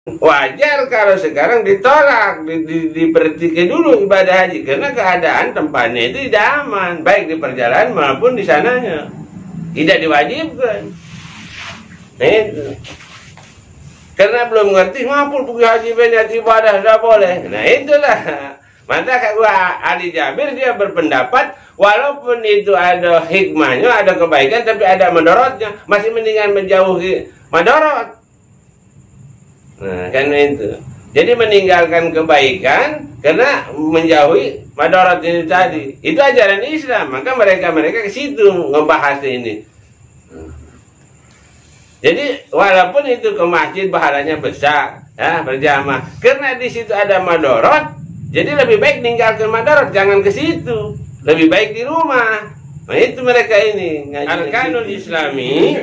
Wajar kalau sekarang ditolak, diberhentikan dulu ibadah haji karena keadaan tempatnya itu tidak aman, baik di perjalanan maupun di sananya. Tidak diwajibkan. Nah, itu. Karena belum ngerti, ngapul pergi haji niat ibadah tidak boleh. Nah itulah. Maka gua Ali Jabir dia berpendapat walaupun itu ada hikmahnya, ada kebaikan, tapi ada madorotnya, masih mendingan menjauhi madorot. Nah, karena itu. Jadi meninggalkan kebaikan karena menjauhi madorot ini tadi. Itu ajaran Islam. Maka mereka ke situ ngebahas ini. Jadi walaupun itu ke masjid pahalanya besar, ya, berjamaah. Karena di situ ada madorot, jadi lebih baik tinggalkan madorot, jangan ke situ. Lebih baik di rumah. Nah itu mereka ini Arkanul Islami.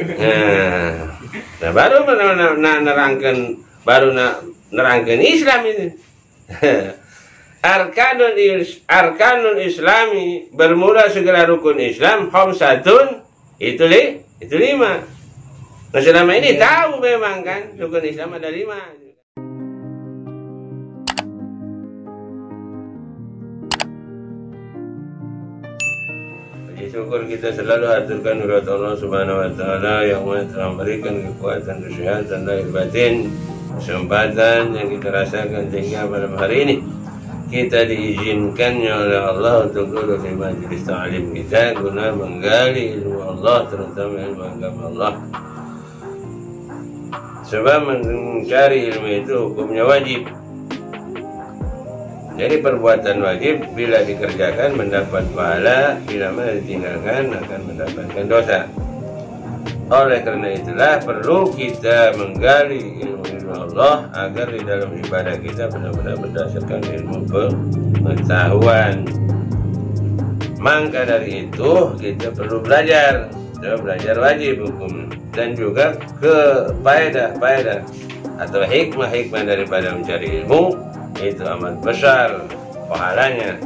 Nah baru nerangkan Islam ini. Arkanul Islami, bermula segala rukun Islam, khamsatun, itu 5. Nah selama ini tahu memang kan rukun Islam ada 5. Puji syukur kita selalu haturkan kepada Allah Subhanahu wa taala yang telah memberikan kekuatan, kesehatan, lahir batin, kesempatan yang kita rasakan sehingga malam hari ini kita diizinkannya oleh Allah untuk duduk di majelis ta'lim kita guna menggali ilmu Allah, terutama ilmu agama Allah. Sebab mencari ilmu itu hukumnya wajib. Jadi perbuatan wajib bila dikerjakan mendapat pahala, bila mana ditinggalkan akan mendapatkan dosa. Oleh karena itulah perlu kita menggali ilmu Allah agar di dalam ibadah kita benar-benar berdasarkan ilmu pengetahuan. Maka dari itu kita perlu belajar wajib hukum, dan juga ke faedah atau hikmah daripada mencari ilmu itu amat besar pahalanya.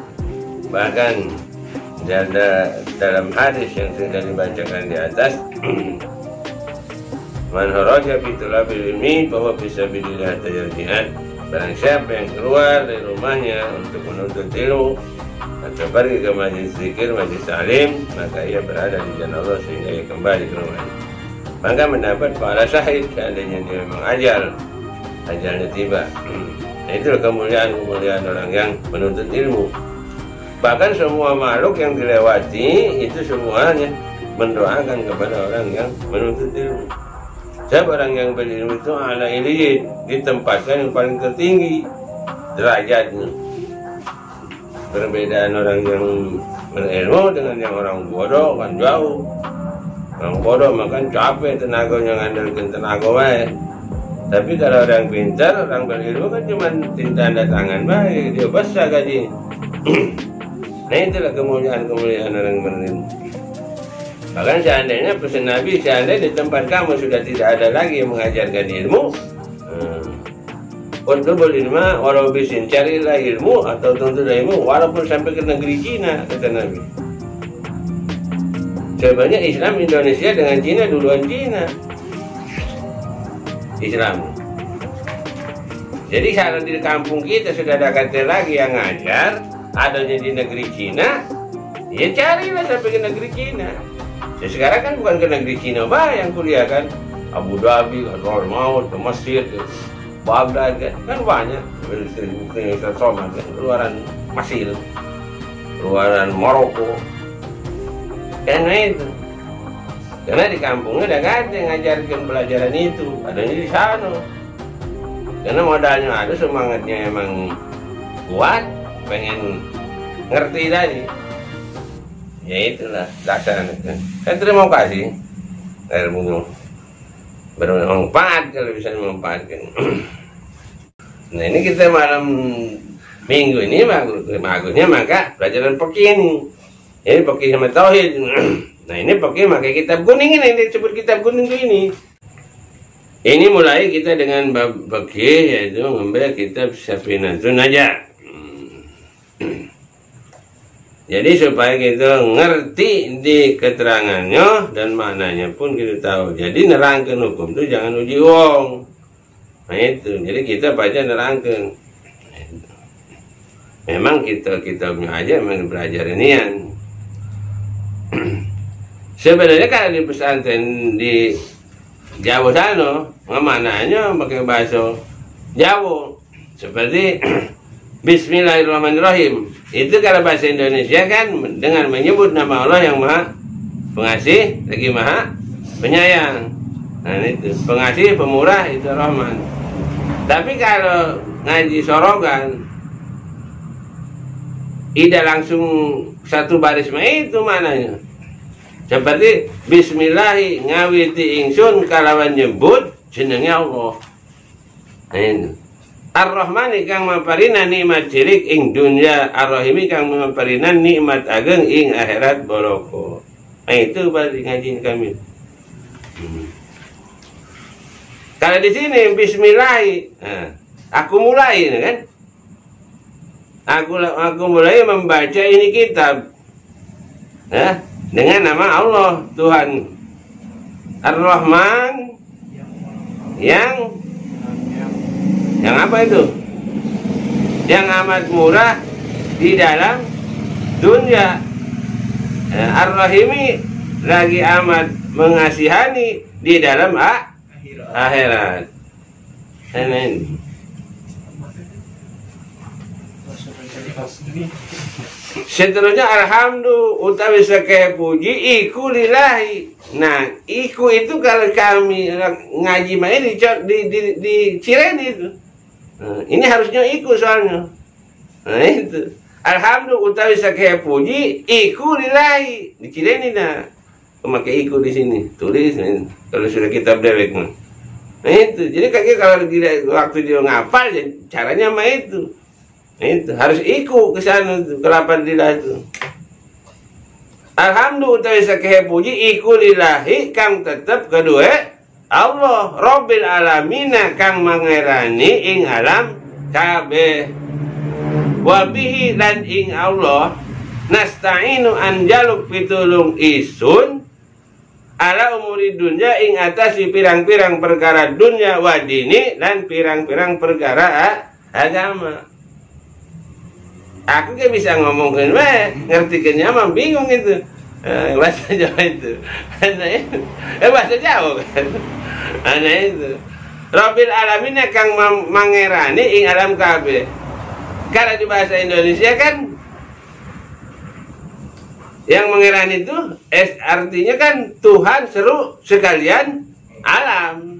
Bahkan dalam hadis yang sudah dibacakan di atas, man kharaja fi talabil ilmi fa huwa fi sabilillah tajarji'an. Barang siapa yang keluar dari rumahnya untuk menuntut ilmu atau pergi ke majlis zikir, majlis ta'lim, maka ia berada di jalan Allah sehingga ia kembali ke rumahnya. Maka mendapat pahala syahid seandainya dia memang ajalnya tiba. Nah, itulah kemuliaan orang yang menuntut ilmu. Bahkan semua makhluk yang dilewati itu semuanya mendoakan kepada orang yang menuntut ilmu. Sebab orang yang berilmu itu ala iliyyin, ditempatkan yang paling tertinggi derajatnya. Perbedaan orang yang berilmu dengan yang orang bodoh kan jauh. Orang bodoh makan capek tenaganya ngandalkan tenaga baik. Tapi kalau orang pintar, orang berilmu kan cuma tanda tangan baik, dia besar gaji. Nah itulah kemuliaan orang berilmu. Bahkan seandainya pesan Nabi, seandainya di tempat kamu sudah tidak ada lagi yang mengajarkan ilmu, Utlubul ilma walau bisin, carilah ilmu atau tuntutlah ilmu walaupun sampai ke negeri Cina, kata Nabi. Sebenarnya Islam Indonesia dengan Cina duluan Cina. Islam. Jadi kalau di kampung kita sudah ada kata lagi yang ngajar, adanya di negeri Cina, ya carilah sampai ke negeri Cina. Ya, sekarang kan bukan ke negeri Cina yang kuliah kan, Abu Dhabi, Qatar, Maut, Mesir, Baghdad kan banyak, kan luaran Mesir, luaran Maroko. Karena itu, karena di kampungnya udah gak ada yang ngajarkan pelajaran itu, adanya di sana. Karena modalnya ada, semangatnya emang kuat, pengen ngerti tadi. Ya itulah laksanakan. Kan terima kasih ilmu bermanfaat kalau bisa memanfaatkan. Nah ini kita malam minggu ini bagusnya maka pelajaran fikih ini. Ini fikih sama tauhid. Nah ini fikih pakai kitab kuning ini, disebut kitab kuning ini. Ini mulai kita dengan bab fikih, yaitu mengambil kitab Safinatun Najah. Jadi supaya kita ngerti di keterangannya dan maknanya pun kita tahu. Jadi nerangkan hukum itu jangan uji wong. Nah itu, jadi kita baca nerangkeun. Memang kita aja memang belajar inian. Sebenarnya kan di pesantren di Jawa sana, ngamananya pakai bahasa Jawa. Seperti Bismillahirrahmanirrahim. Itu kalau bahasa Indonesia kan dengan menyebut nama Allah yang Maha Pengasih lagi Maha Penyayang. Nah itu pengasih, pemurah, itu Rahman. Tapi kalau ngaji sorogan tidak langsung satu baris itu mananya. Seperti Bismillahi ngawiti ingsun kalawan nyebut jenengnya Allah. Nah itu. Ar-Rahmani kang mamparinan nikmat cilik ing dunya, Ar-Rahimi kang mamparinan nikmat ageng ing akhirat baroko. Nah itu berarti ngaji kami. Kalau di sini Bismillahi, nah, aku mulai kan? Aku mulai membaca ini kitab, nah, dengan nama Allah Tuhan Ar-Rahman yang apa itu? Yang amat murah di dalam dunia. Ar-Rahimi lagi amat mengasihani di dalam akhirat. Amin. Seterusnya alhamdulillah utawi sakeh puji iku lillahi. Nah, iku itu kalau kami ngaji main di Cireni itu. Nah, ini harusnya iku soalnya. Nah itu. Alhamdulillah utawi sakeh puji iku lillahi. Di Cireni nah. Memakai iku di sini. Tulis kalau sudah kita dewek mah. Nah itu. Jadi kakek kalau waktu dia ngapal caranya mah itu. Itu harus iku ke sana tuh, ke lapan lilah itu. Alhamdulillah utawi sakeh puji iku lillahi kang tetep kedua Allah Rabbil alamina kang mangerani ing alam kabeh. Wa bihi lan ing Allah nasta'inu anjaluk pitulung isun ala umuri dunya ing atasi pirang-pirang perkara dunya wa dini lan pirang-pirang perkara agama. Aku kan bisa ngomongin ngertikannya mah bingung itu. Bahasa Jawa itu. Bahasa Jawa kan. Itu. Rabbil alamin kang mangerani ing alam kabeh. Kalau di bahasa Indonesia kan yang mengerani itu artinya kan Tuhan seru sekalian alam.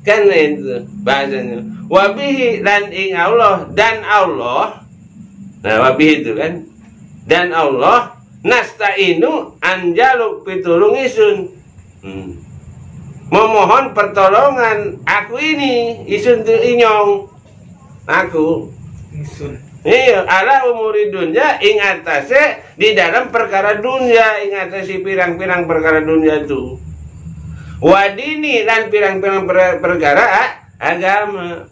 Kan itu bahasanya. Wabihi dan ing Allah dan Allah. Nah, wabihi itu kan. Dan Allah nasta'inu anjaluk pitulung isun. Memohon pertolongan aku ini isun tu inyong. Aku isun. Iya, ala umuri dunya ing atase di dalam perkara dunia, ing atase pirang-pirang perkara dunia itu. Wadini lan pirang-pirang perkara agama.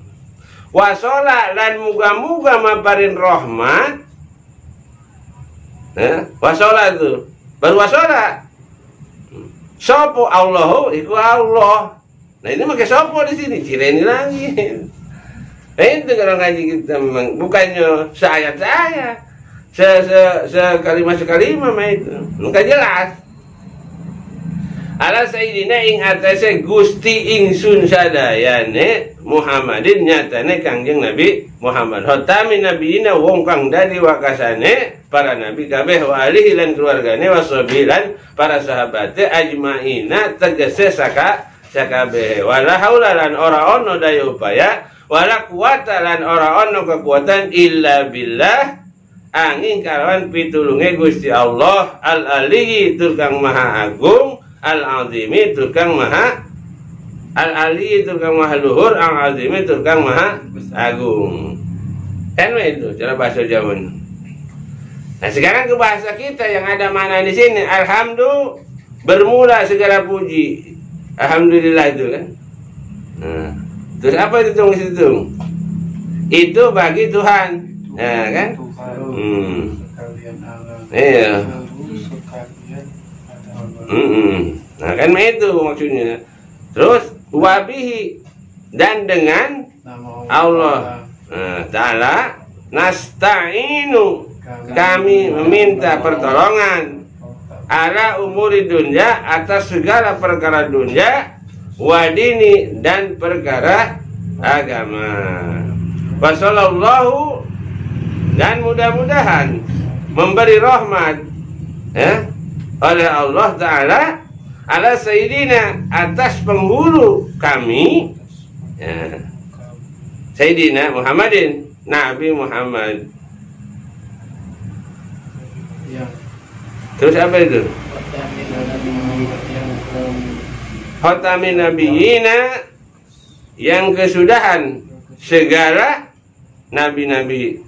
Wasola lan muga-muga maparin rahmat. Wasola itu baru wasola. Sopo Allahu iku Allah. Nah ini pakai sopo di sini, Cireni lagi. Itu kalau ngaji kita memang bukannya seayat-ayat, sekalimat-sekalimat mah itu. Enggak jelas. Ala sayyidina ing atase Gusti ingsun sadayane Muhammadin nyatane Kangjeng Nabi Muhammad. Hotamin nabiyina wong kang dari wakasane para nabi kabeh wa alihi lan keluargane wasabilan para sahabate ajmaina tegese sakabeh. Wala haula lan ora ono daya upaya wala kuwata lan ora ono kekuatan illa billah angin kalawan pitulunge Gusti Allah al-aliyyi tukang maha agung al-azimi tukang maha al-aliyyi tukang maha luhur al-azimi tukang maha agung. Kan itu cara bahasa Jawa. Nah sekarang ke bahasa kita yang ada mana di sini. Alhamdulillah bermula segala puji. Alhamdulillah itu kan. Nah, terus apa itu tung situ? Itu bagi Tuhan. Nah kan? Iya. Nah kan itu maksudnya. Terus wabihi dan dengan Allah Ta'ala nasta'inu, kami meminta pertolongan, ala umuri dunya, atas segala perkara dunya, wadini, dan perkara agama. Wasallallahu, dan mudah-mudahan memberi rahmat oleh Allah Ta'ala ala Sayyidina, atas penghulu kami, Sayyidina Muhammadin, Nabi Muhammad. Terus apa itu? Khatamin Nabiyina, yang kesudahan segala nabi-nabi,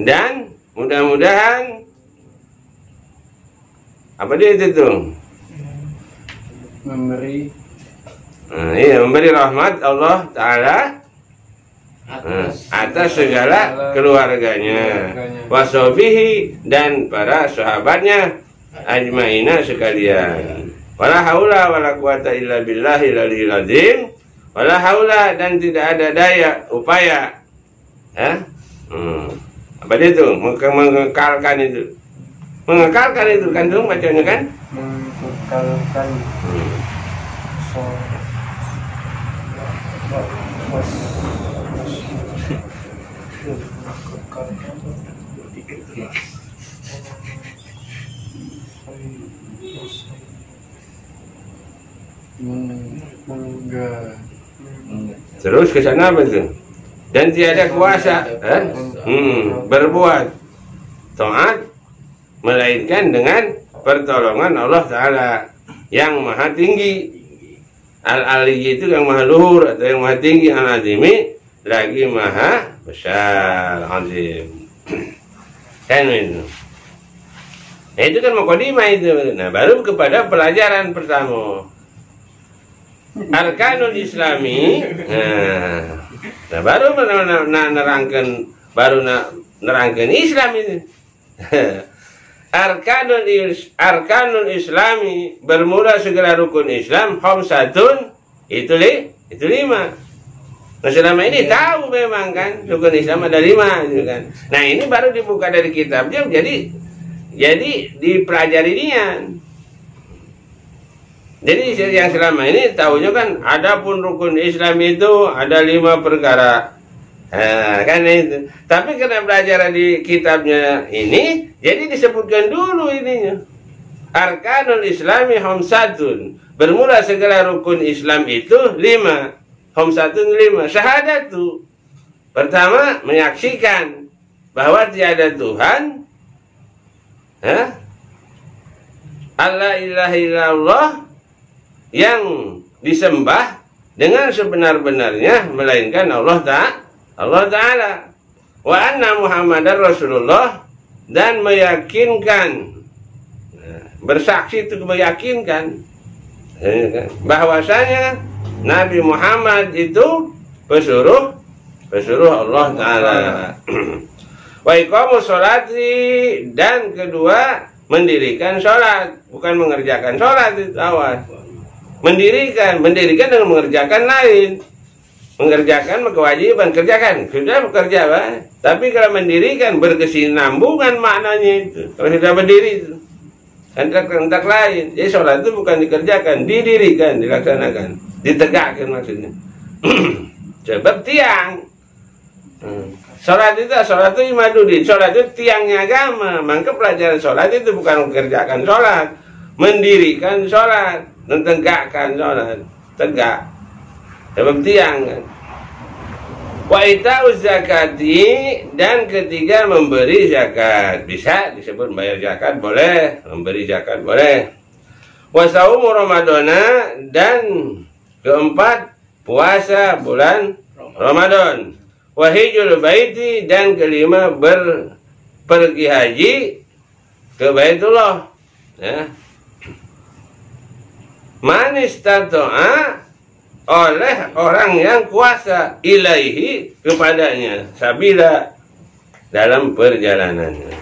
dan mudah-mudahan apa dia itu tuh? Memberi rahmat Allah Ta'ala atas segala keluarganya, wasobihi, dan para sahabatnya, ajmaina sekalian. Wala haula wala quwata illa billahil aliyil azim. Wala haula, dan tidak ada daya upaya. Apa dia itu? Mengekalkan itu. Mengekalkan itu kan tuh bacanya kan? Mengekalkan. Terus ke sana apa itu? Dan tiada kuasa berbuat taat melainkan dengan pertolongan Allah Ta'ala yang maha tinggi. Al-Ali itu yang maha luhur atau yang maha tinggi, al-azimi lagi maha besar, azim. Kan itu. Nah, itu kan muqaddimah itu. Nah, baru kepada pelajaran pertama. Arkanul Islami. Nah, baru nerangkan Islam itu. Arkanul Islami, bermula segala rukun Islam, khamsatun, itu 5. Nah, selama ini tahu memang kan rukun Islam ada 5 gitu kan. Nah, ini baru dibuka dari kitabnya, jadi dipelajari dia. Jadi yang selama ini tahunya kan adapun rukun Islam itu ada 5 perkara. Kan itu. Tapi karena belajar di kitabnya ini, jadi disebutkan dulu ininya. Arkanul Islami khamsatun, bermula segala rukun Islam itu 5. Khamsatun 5. Syahadatu, pertama menyaksikan bahwa tiada Tuhan, Allah ilaha illallah, yang disembah dengan sebenar-benarnya melainkan Allah Ta'ala, wa anna Muhammadar Rasulullah, dan meyakinkan, bersaksi itu meyakinkan bahwasanya Nabi Muhammad itu pesuruh Allah Ta'ala. Wa iqamus sholati, dan kedua mendirikan sholat, bukan mengerjakan sholat itu awas. Mendirikan dengan mengerjakan lain. Mengerjakan kewajiban, kerjakan, sudah bekerja, Pak. Tapi kalau mendirikan berkesinambungan maknanya itu. Kalau sudah berdiri itu hentak lain. Jadi sholat itu bukan dikerjakan, didirikan, dilaksanakan, ditegakkan maksudnya. Sebab tiang. Sholat itu imaduddin. Sholat itu tiangnya agama. Maka pelajaran sholat itu bukan mengerjakan sholat, mendirikan sholat, mentegakkan sholat, tegak. Sebab tiang kan. Wa ita'uz zakati, dan ketiga memberi zakat. Bisa disebut bayar zakat boleh, memberi zakat boleh. Wa saumu ramadana, dan keempat puasa bulan Ramadan. Wa hijjul baiti, dan kelima pergi haji ke Baitullah. Man istata'a, oleh orang yang kuasa, ilaihi, kepadanya, sabila, dalam perjalanannya.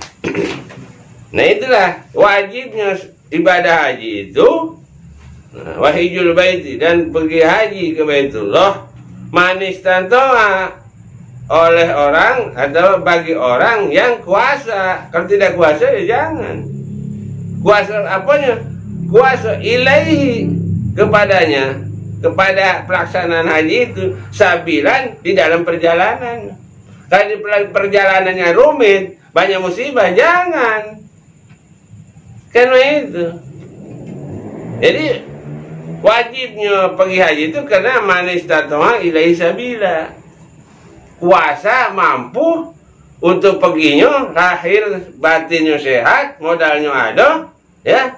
Nah, itulah wajibnya ibadah haji itu Wahijul baiti, dan pergi haji ke Baitullah, manistantoa, oleh orang atau bagi orang yang kuasa. Kalau tidak kuasa ya jangan. Kuasa apanya? Kuasa ilaihi, kepadanya, kepada pelaksanaan haji itu, sabilan, di dalam perjalanan. Kalau perjalanannya rumit, banyak musibah, jangan. Karena itu. Jadi wajibnya pergi haji itu karena manistatoa ilaihi sabila, kuasa, mampu untuk perginya, lahir batinnya sehat, modalnya ada, ya.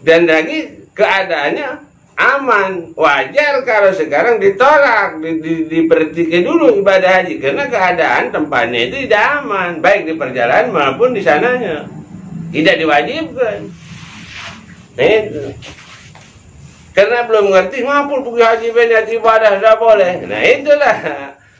Dan lagi keadaannya aman. Wajar kalau sekarang ditolak, diberhentikan dulu ibadah haji karena keadaan tempatnya itu tidak aman, baik di perjalanan maupun di sananya, tidak diwajibkan. Nah itu. Karena belum ngerti, mampu pergi haji benar ibadah, tidak boleh. Nah itulah.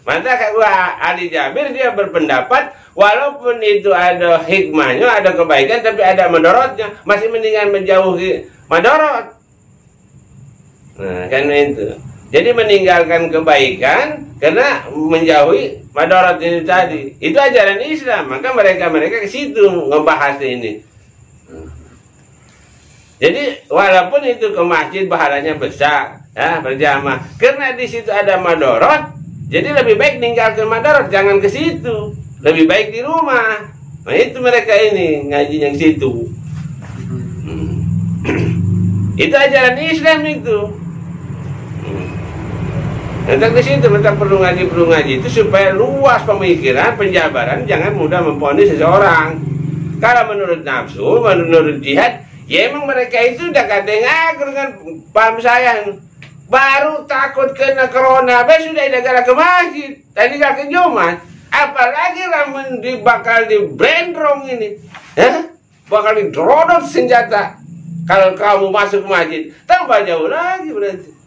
Maka gua Ali Jabir dia berpendapat, walaupun itu ada hikmahnya, ada kebaikan, tapi ada madorotnya, masih mendingan menjauhi madorot. Nah, karena itu. Jadi meninggalkan kebaikan karena menjauhi madorot ini tadi. Itu ajaran Islam. Maka mereka ke situ ngebahas ini. Jadi walaupun itu ke masjid pahalanya besar, ya, berjamaah. Karena di situ ada madorot, jadi lebih baik ninggalkan madorot, jangan ke situ. Lebih baik di rumah. Nah itu mereka ini ngaji yang situ. Itu ajaran Islam itu. Tentang di situ, tentang perlu ngaji itu supaya luas pemikiran, penjabaran, jangan mudah memponis seseorang. Kalau menurut nafsu, menurut jihad, ya emang mereka itu udah katanya dengan paham saya, baru takut kena corona, sudah negara ke masjid, tadi gak ke Jumat, apalagi ramen bakal di brandrong ini, bakal didrodot senjata. Kalau kamu masuk masjid, tambah jauh lagi berarti.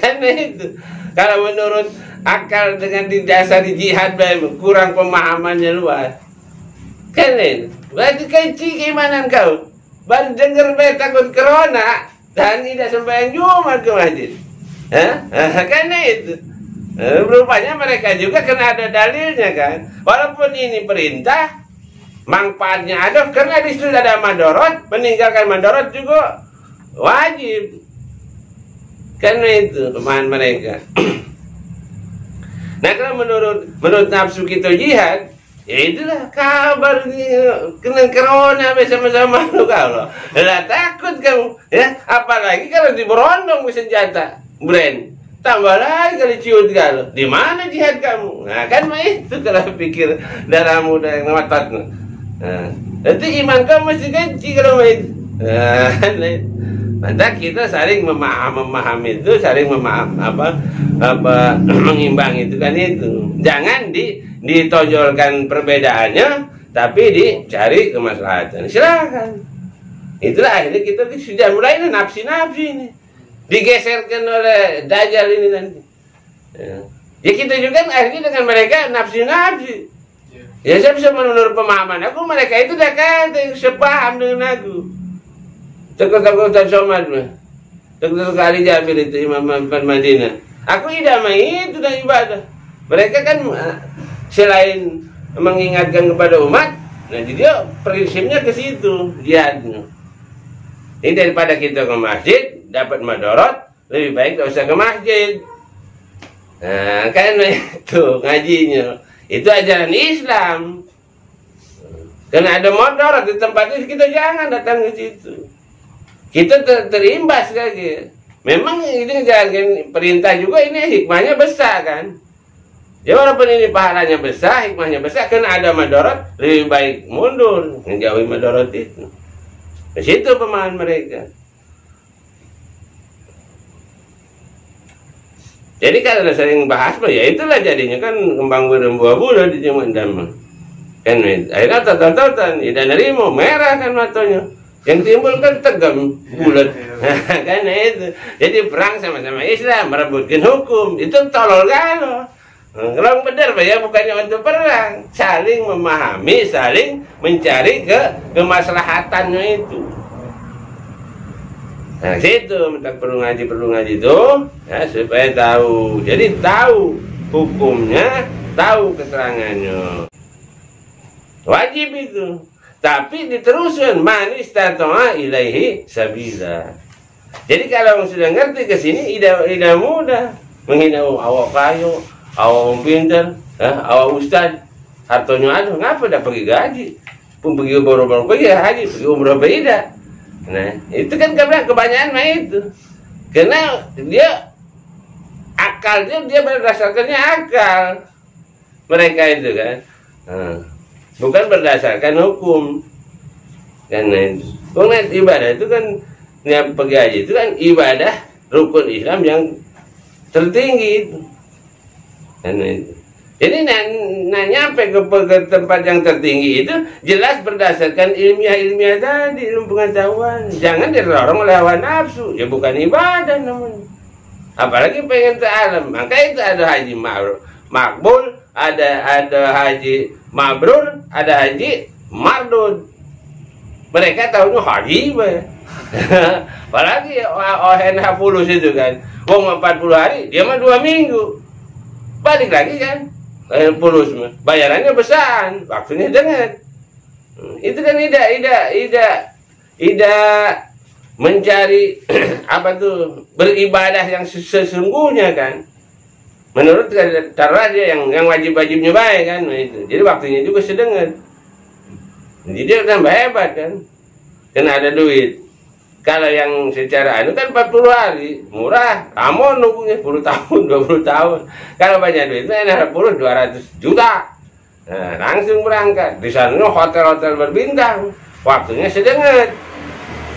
Karena itu, kalau menurut akal dengan didasari jihad, kurang pemahamannya luas. Karena itu, berarti kecil keimanan kau. Baru dengar takut corona dan tidak sembahyang Jumat ke masjid. Karena itu, rupanya mereka juga kena ada dalilnya kan. Walaupun ini perintah, manfaatnya ada karena di situ ada madorot, meninggalkan madorot juga wajib. Karena itu pemahaman mereka. Nah kalau menurut nafsu kita jihad, ya itulah kabar kena corona bersama-sama lu kalau lah takut kamu, ya apalagi kalau diberondong senjata brand, tambah lagi kali ciut kalau di mana jihad kamu. Nah kan itu kalau pikir darah muda yang ngotot. Nah nanti iman kamu masih kecil kalau itu. Maka kita saling memahami itu, saling mengimbang itu kan itu. Jangan ditonjolkan perbedaannya, tapi dicari kemaslahatan. Silakan. Itulah akhirnya kita sudah mulai nafsi ini, digeserkan oleh Dajjal ini nanti. Ya kita juga akhirnya dengan mereka nafsi. Ya saya bisa menurut pemahaman aku, mereka itu dah kata sepaham dengan aku. Tokoh-tokoh Somad mah, tokoh-tokoh Ali Jabir itu Imam Madinah. Aku idamai itu dan ibadah. Mereka kan selain mengingatkan kepada umat, nah dia prinsipnya ke situ jihadnya. Ini daripada kita ke masjid dapat madorot, lebih baik tidak usah ke masjid. Nah kan itu ngajinya, itu ajaran Islam. Karena ada madorot di tempat itu, kita jangan datang ke situ. Kita terimbas lagi. Memang ini jalan perintah juga, ini hikmahnya besar kan. Ya walaupun ini pahalanya besar, hikmahnya besar, karena ada madorot, lebih baik mundur, menjauhi madorot itu. Di situ pemahaman mereka. Jadi kalau sering bahas, ya itulah jadinya kan kembang berembuah-buah di zaman damai. Kan akhirnya tonton-tonton, tidak nerima, merah kan matanya. Yang timbul kan tegam bulat. Karena itu. Jadi perang sama-sama Islam, merebutkan hukum. Itu tolol kalau. Kalau benar ya bukannya untuk perang. Saling memahami, saling mencari kemaslahatannya itu. Nah situ minta perlu ngaji itu ya, supaya tahu. Jadi tahu hukumnya, tahu keterangannya. Wajib itu. Tapi diteruskan manis tatoa ilaihi sabila. Jadi kalau sudah ngerti ke sini tidak mudah menghina awak kayu, awak pinter, awak ustad, hartonya ada, ngapa dah pergi gaji? Pun pergi baru-baru pergi haji, pergi umrah beda. Nah, itu kan karena kebanyakan mah itu. Karena dia akalnya dia berdasarkannya akal. Mereka itu kan. Bukan berdasarkan hukum. Karena itu. Karena ibadah itu kan yang pergi haji itu kan ibadah rukun Islam yang tertinggi itu. Karena itu. Jadi nyampe ke tempat yang tertinggi itu jelas berdasarkan ilmiah tadi, ilmu pengetahuan. Jangan didorong oleh hawa nafsu, ya bukan ibadah namanya. Apalagi pengen ta'alam. Maka itu ada haji makbul, ada haji mabrur, ada haji mardud. Mereka tahunya haji, apalagi ONH fulus itu kan. Wong 40 hari, dia mah 2 minggu. Balik lagi kan. Fulus bayarannya besar, waktunya dengar. Itu kan tidak mencari apa tuh beribadah yang sesungguhnya kan. Menurut cara dia yang wajib-wajibnya baik kan itu. Jadi waktunya juga sedengar. Jadi dia tambah hebat kan. Karena ada duit. Kalau yang secara kan 40 hari murah, kamu nunggunya 10 tahun, 20 tahun. Kalau banyak duitnya 200 juta. Nah, langsung berangkat. Di sana hotel-hotel berbintang. Waktunya sedengar.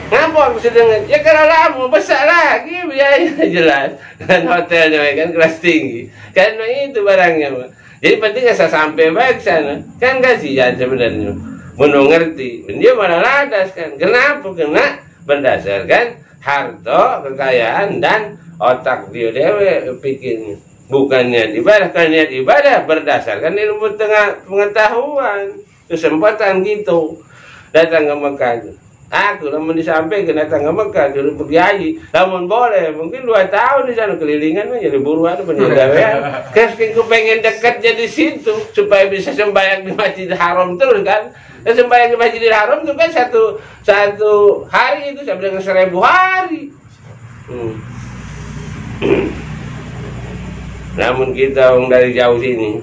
Ngapa waktu sedengar? Ya kalau lama besar lagi biayanya jelas. Dan hotelnya kan kelas tinggi. Karena itu barangnya. Jadi penting asal sampai baik sana. Kan kasihan sebenarnya. Mau ngerti. Dia malah ladas kan. Kenapa? Karena berdasarkan harta, kekayaan, dan otak dia pikirnya. Bukan niat ibadah, kan niat ibadah berdasarkan ilmu pengetahuan, kesempatan gitu. Datang ke Mekah. Aku namun disampaikan datang ke Mekah, dulu pergi haji. Namun boleh, mungkin 2 tahun di sana kelilingan jadi buruan penjagawean. Kasih pengen dekat jadi situ supaya bisa sembahyang di Masjidil Haram terus kan. Dan sembahyang di Masjidil Haram itu kan satu hari itu sama dengan 1000 hari. Namun kita dari jauh sini.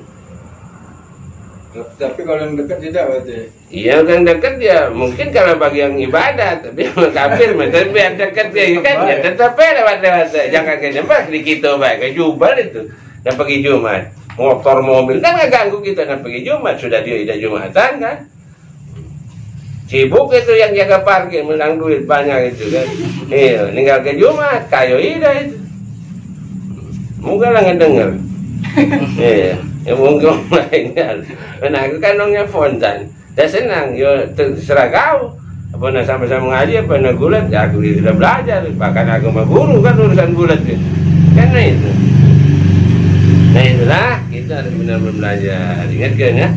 Tapi kalau yang dekat tidak berarti. Iya kan dekat ya, mungkin kalau bagi yang ibadah, tapi yang kafir, tapi yang dekat ya kan ya tetap lewat. Jangan kayak nembak di kita baik, kayak Jubal itu, yang pergi Jumat, motor mobil kan nggak ganggu kita kan pergi Jumat, sudah dia tidak Jumatan kan. Sibuk itu yang jaga parkir, menang duit banyak itu kan. Iya, tinggal ke Jumat, kayo ida itu. Mungkin lah ngedenger. Iya, ya mungkin lainnya. Nah, aku kan dongnya fontan. Dah senang, yo terserah kau. Apa nak sama-sama ngaji, apa nak gulat, ya aku sudah belajar. Bahkan aku mah guru kan urusan gulat itu. Karena itu. Nah itulah kita harus benar-benar belajar. Ingatkan ya.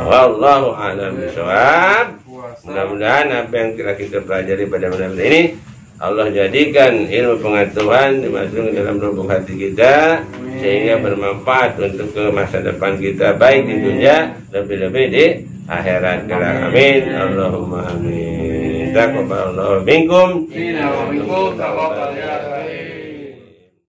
Wallahu a'lam bishawab. Mudah-mudahan apa yang kita pelajari pada malam ini Allah jadikan ilmu pengetahuan dimasukkan dalam lubuk hati kita sehingga bermanfaat untuk ke masa depan kita baik di dunia lebih-lebih di akhirat kelak. Amin. Allahumma amin. Taqabbalallahu minkum.